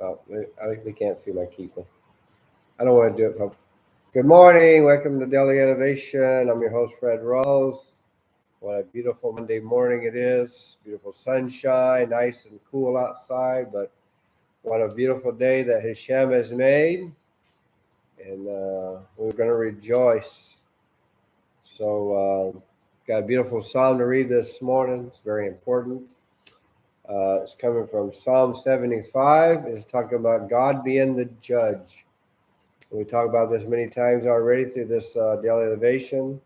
Oh, they can't see my keeper. I don't want to do it. Good morning. Welcome to Daily Innovation. I'm your host, Fred Rose. What a beautiful Monday morning it is. Beautiful sunshine, nice and cool outside, but what a beautiful day that Hashem has made. And we're going to rejoice. So, got a beautiful psalm to read this morning. It's very important. It's coming from Psalm 75. It's talking about God being the judge. We talked about this many times already through this daily innovation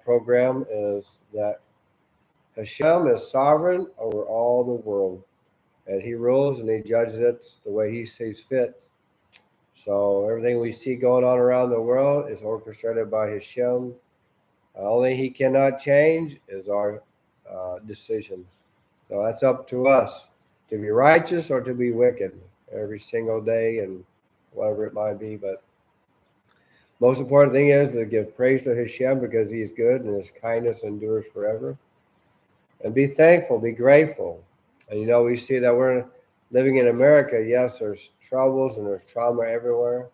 program. Is that Hashem is sovereign over all the world, and He rules and He judges it the way He sees fit. So everything we see going on around the world is orchestrated by Hashem. Only He cannot change is our decisions. So that's up to us to be righteous or to be wicked every single day and whatever it might be. But most important thing is to give praise to Hashem because He is good and His kindness endures forever. And be thankful, be grateful. And we see that we're living in America. Yes, there's troubles and there's trauma everywhere.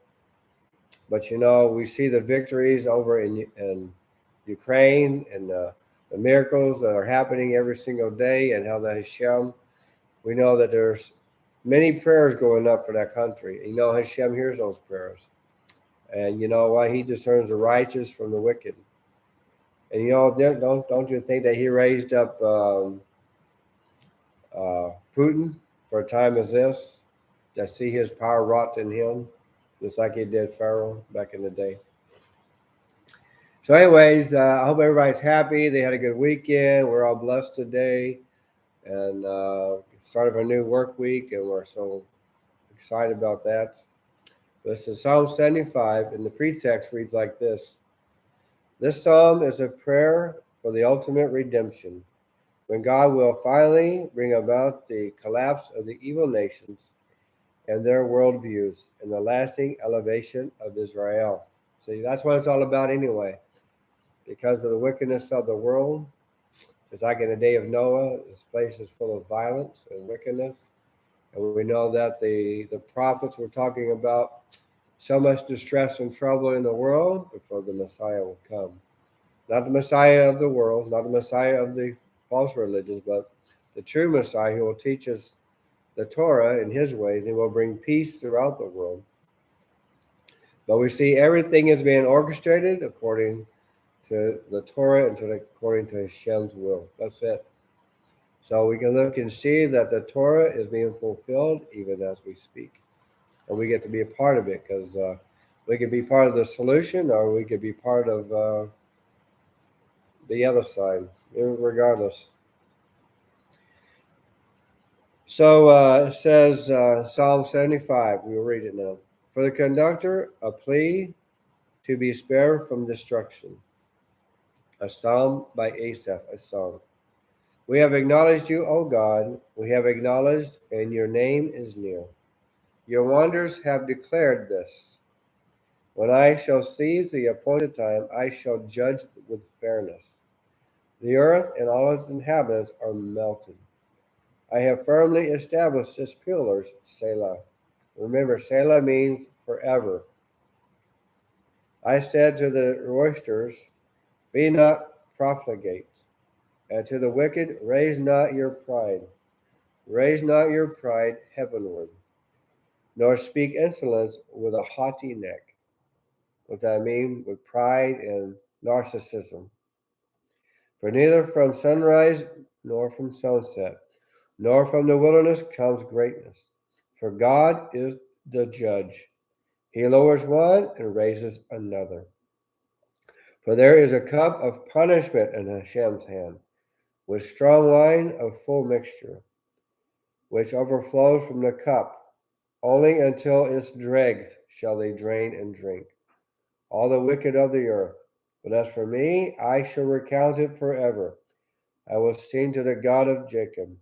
But we see the victories over in Ukraine and the miracles that are happening every single day, and how that Hashem, we know that there's many prayers going up for that country. Hashem hears those prayers. And why He discerns the righteous from the wicked. And don't you think that He raised up Putin for a time as this, that see His power wrought in him, just like He did Pharaoh back in the day. So anyways, I hope everybody's happy. They had a good weekend. We're all blessed today. And start of a new work week, and we're so excited about that. This is Psalm 75, and the pretext reads like this. This psalm is a prayer for the ultimate redemption, when God will finally bring about the collapse of the evil nations and their worldviews and the lasting elevation of Israel. See, that's what it's all about anyway. Because of the wickedness of the world, just like in the day of Noah, this place is full of violence and wickedness. And we know that the prophets were talking about so much distress and trouble in the world before the Messiah will come. Not the Messiah of the world, not the Messiah of the false religions, but the true Messiah who will teach us the Torah in His ways and will bring peace throughout the world. But we see everything is being orchestrated according to the Torah and according to Hashem's will. That's it. So we can look and see that the Torah is being fulfilled even as we speak. And we get to be a part of it, because we could be part of the solution or we could be part of the other side, regardless. So it says, Psalm 75, we will read it now. For the conductor, a plea to be spared from destruction. A psalm by Asaph, a song. We have acknowledged you, O God, we have acknowledged, and your name is near. Your wonders have declared this. When I shall seize the appointed time, I shall judge with fairness. The earth and all its inhabitants are melted. I have firmly established its pillars, Selah. Remember, Selah means forever. I said to the roisters, be not profligate, and to the wicked, raise not your pride. Raise not your pride heavenward, nor speak insolence with a haughty neck. What I mean with pride and narcissism. For neither from sunrise nor from sunset, nor from the wilderness comes greatness. For God is the judge. He lowers one and raises another. For there is a cup of punishment in Hashem's hand, with strong wine of full mixture, which overflows from the cup. Only until its dregs shall they drain and drink, all the wicked of the earth. But as for me, I shall recount it forever. I will sing to the God of Jacob,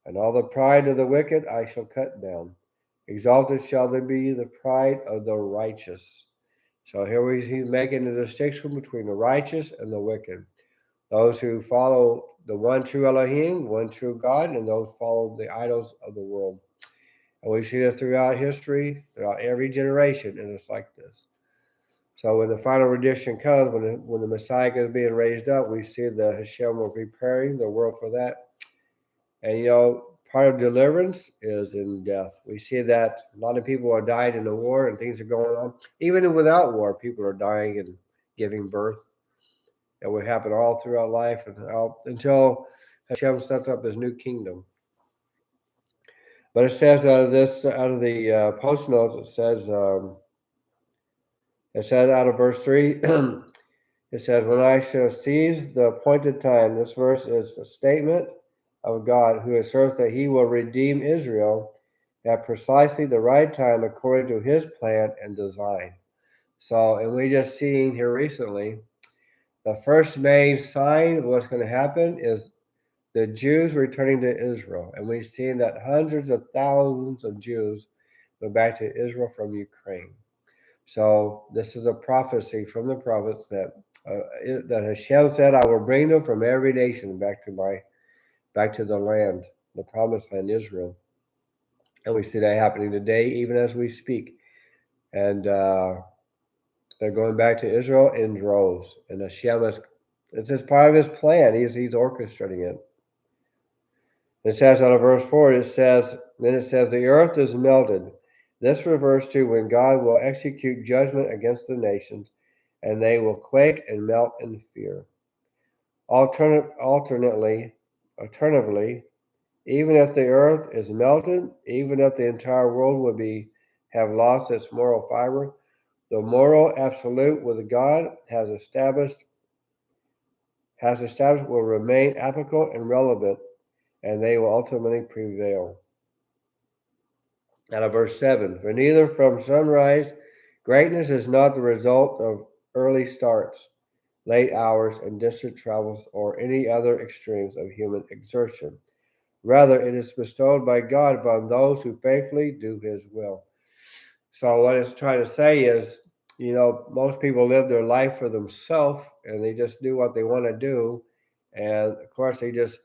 and all the pride of the wicked I shall cut down. Exalted shall there be the pride of the righteous. So here he's making a distinction between the righteous and the wicked. Those who follow the one true Elohim, one true God, and those follow the idols of the world. And we see this throughout history, throughout every generation, and it's like this. So when the final redemption comes, when the Messiah is being raised up, we see that Hashem will be preparing the world for that. And part of deliverance is in death. We see that a lot of people are dying in the war and things are going on. Even without war, people are dying and giving birth. That will happen all throughout life until Hashem sets up his new kingdom. But it says out of the post notes, it says out of verse 3, it says, when I shall seize the appointed time. This verse is a statement of God who asserts that he will redeem Israel at precisely the right time according to his plan and design. So, and we just seen here recently, the first main sign of what's going to happen is the Jews returning to Israel. And we've seen that hundreds of thousands of Jews went back to Israel from Ukraine. So this is a prophecy from the prophets that Hashem said, I will bring them from every nation back to the land, the promised land, Israel. And we see that happening today, even as we speak. And they're going back to Israel in droves. And Hashem it's just part of his plan. He's orchestrating it. It says out of verse 4, then it says, the earth is melted. This refers to when God will execute judgment against the nations, and they will quake and melt in fear. Alternatively, even if the earth is melted, even if the entire world would have lost its moral fiber, the moral absolute with God has established will remain applicable and relevant, and they will ultimately prevail. Out of verse 7, for neither from sunrise, greatness is not the result of early starts, late hours, and distant travels, or any other extremes of human exertion. Rather, it is bestowed by God upon those who faithfully do his will. So what it's trying to say is, most people live their life for themselves, and they just do what they want to do. And of course, they just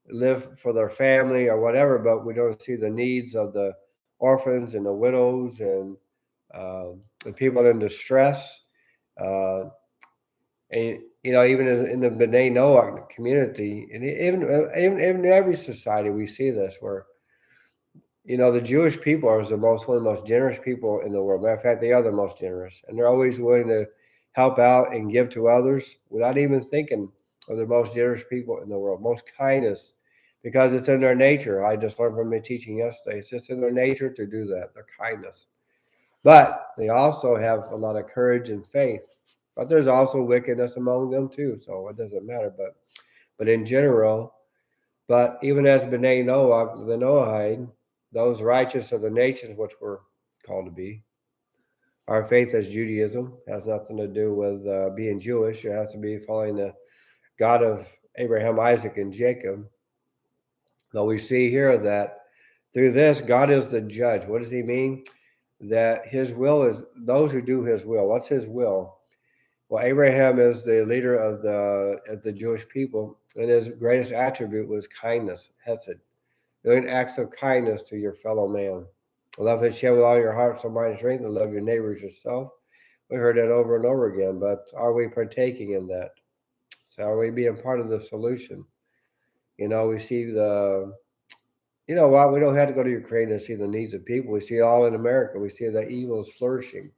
live for their family or whatever, but we don't see the needs of the orphans and the widows and the people in distress. And even in the B'nai Noach community, and even in every society, we see this where the Jewish people are one of the most generous people in the world. Matter of fact, they are the most generous, and they're always willing to help out and give to others without even thinking of the most generous people in the world. Most kindness, because it's in their nature. I just learned from my teaching yesterday. It's just in their nature to do that, their kindness. But they also have a lot of courage and faith. But there's also wickedness among them too, so it doesn't matter. But in general, but even as B'nai Noach, the Noahide, those righteous of the nations, which we're called to be, our faith as Judaism has nothing to do with being Jewish. It has to be following the God of Abraham, Isaac, and Jacob. But we see here that through this, God is the judge. What does he mean? That his will is those who do his will. What's his will? Well, Abraham is the leader of the Jewish people, and his greatest attribute was kindness, hesed, doing acts of kindness to your fellow man. Love Hashem with all your heart, soul, mind, and strength, and love your neighbors yourself. We heard that over and over again, but are we partaking in that? So are we being part of the solution? We see we don't have to go to Ukraine to see the needs of people. We see it all in America. We see that evil is flourishing.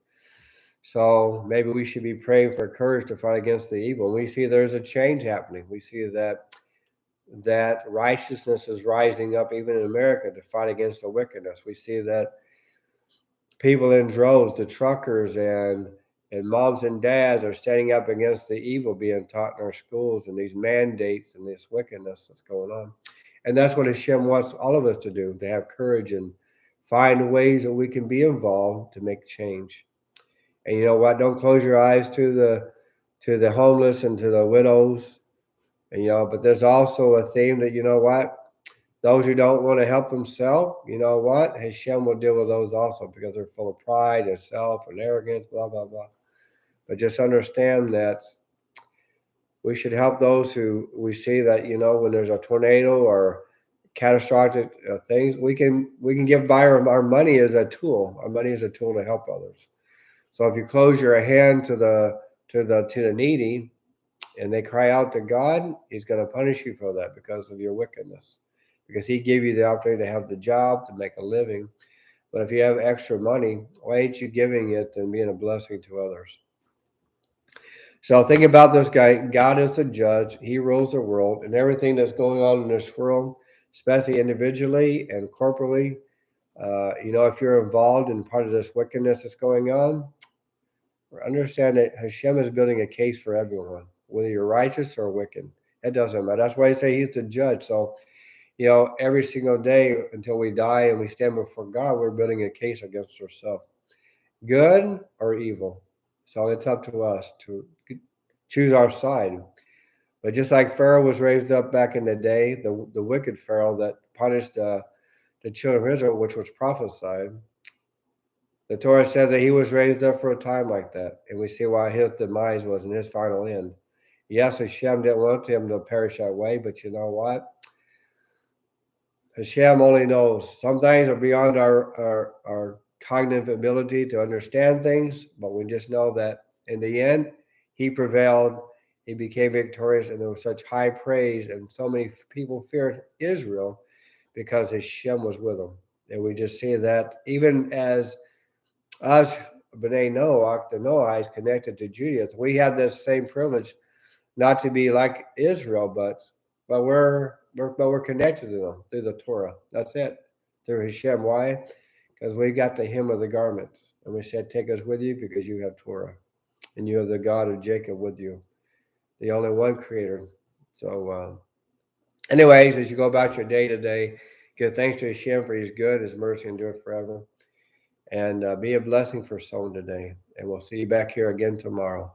So maybe we should be praying for courage to fight against the evil. We see there's a change happening. We see that righteousness is rising up even in America to fight against the wickedness. We see that people in droves, the truckers and moms and dads are standing up against the evil being taught in our schools and these mandates and this wickedness that's going on. And that's what Hashem wants all of us to do, to have courage and find ways that we can be involved to make change. And you know what? Don't close your eyes to the homeless and to the widows. And but there's also a theme that those who don't want to help themselves, Hashem will deal with those also because they're full of pride and self and arrogance, blah blah blah. But just understand that we should help those who we see that when there's a tornado or catastrophic things, we can give by our money as a tool. Our money is a tool to help others. So if you close your hand to the needy, and they cry out to God, He's going to punish you for that because of your wickedness. Because He gave you the opportunity to have the job, to make a living. But if you have extra money, why ain't you giving it and being a blessing to others? So think about this guy. God is a judge. He rules the world, and everything that's going on in this world, especially individually and corporately. If you're involved in part of this wickedness that's going on, understand that Hashem is building a case for everyone, whether you're righteous or wicked. It doesn't matter. That's why I say He's the judge. So, every single day until we die and we stand before God, we're building a case against ourselves, good or evil. So it's up to us to choose our side. But just like Pharaoh was raised up back in the day, the wicked Pharaoh that punished the children of Israel, which was prophesied, the Torah says that he was raised up for a time like that, and we see why his demise was in his final end. Yes, Hashem didn't want him to perish that way, but you know what? Hashem only knows. Some things are beyond our cognitive ability to understand things, but we just know that in the end, He prevailed. He became victorious, and there was such high praise, and so many people feared Israel because Hashem was with them. And we just see that even as us, B'nai Noach, the Noahites connected to Judaism, we have this same privilege not to be like Israel, but we're connected to them through the Torah. That's it, through Hashem. Why? Because we got the hem of the garments, and we said, "Take us with you, because you have Torah, and you have the God of Jacob with you, the only one Creator." So, anyways, as you go about your day to day, give thanks to Hashem for His good, His mercy endure forever, and be a blessing for someone today. And we'll see you back here again tomorrow.